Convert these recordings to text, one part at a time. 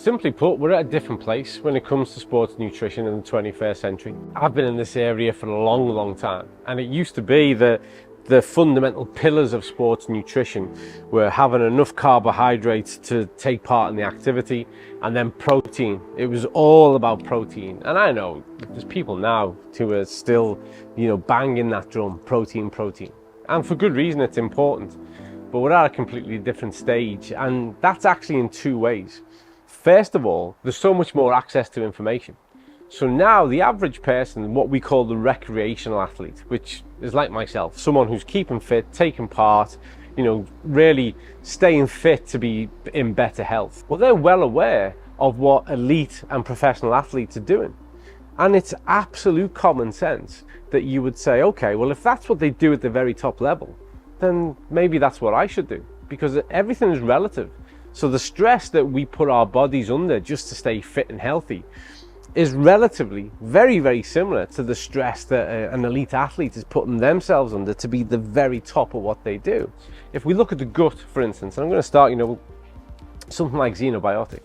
Simply put, we're at a different place when it comes to sports nutrition in the 21st century. I've been in this area for a long time, and it used to be that the fundamental pillars of sports nutrition were having enough carbohydrates to take part in the activity, and then protein. It was all about protein. And I know there's people now who are still, banging that drum, protein. And for good reason, it's important. But we're at a completely different stage, and that's actually in two ways. First of all, there's so much more access to information. So now the average person, what we call the recreational athlete, which is like myself, someone who's keeping fit, taking part, really staying fit to be in better health. Well, they're well aware of what elite and professional athletes are doing. And it's absolute common sense that you would say, okay, well, if that's what they do at the very top level, then maybe that's what I should do, because everything is relative. So the stress that we put our bodies under just to stay fit and healthy is relatively very similar to the stress that an elite athlete is putting themselves under to be the very top of what they do. If we look at the gut, for instance, and I'm going to start, something like Xenobiotic,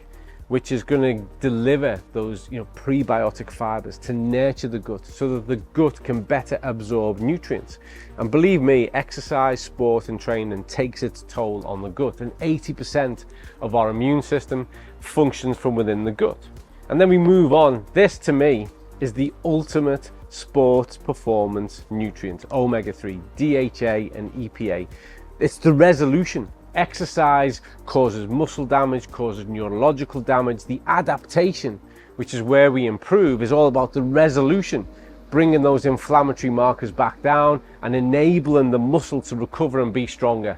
which is going to deliver those, prebiotic fibers to nurture the gut so that the gut can better absorb nutrients. And believe me, exercise, sport and training takes its toll on the gut, and 80% of our immune system functions from within the gut. And then we move on. This, to me, is the ultimate sports performance nutrient, omega-3, DHA and EPA. It's the resolution. Exercise causes muscle damage, causes neurological damage. The adaptation, which is where we improve, is all about the resolution, bringing those inflammatory markers back down and enabling the muscle to recover and be stronger.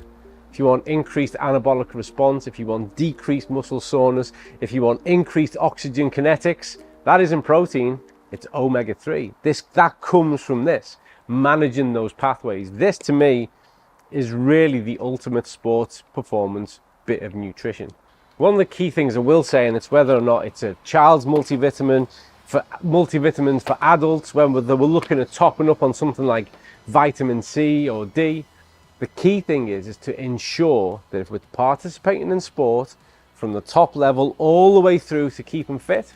If you want increased anabolic response, if you want decreased muscle soreness, if you want increased oxygen kinetics, that isn't protein, it's omega-3. That comes from this, managing those pathways. This, to me, is really the ultimate sports performance bit of nutrition. One of the key things I will say, and it's whether or not it's a child's multivitamin, for multivitamins for adults, when they were looking at topping up on something like vitamin C or D, the key thing is to ensure that if we're participating in sport from the top level all the way through to keeping fit,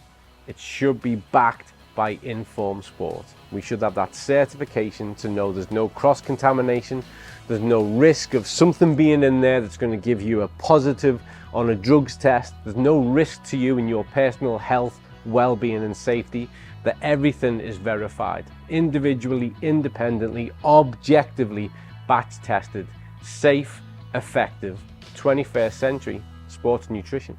it should be backed by informed sport. We should have that certification to know there's no cross-contamination, there's no risk of something being in there that's going to give you a positive on a drugs test, there's no risk to you in your personal health, well-being and safety, that everything is verified, individually, independently, objectively, batch tested, safe, effective, 21st century sports nutrition.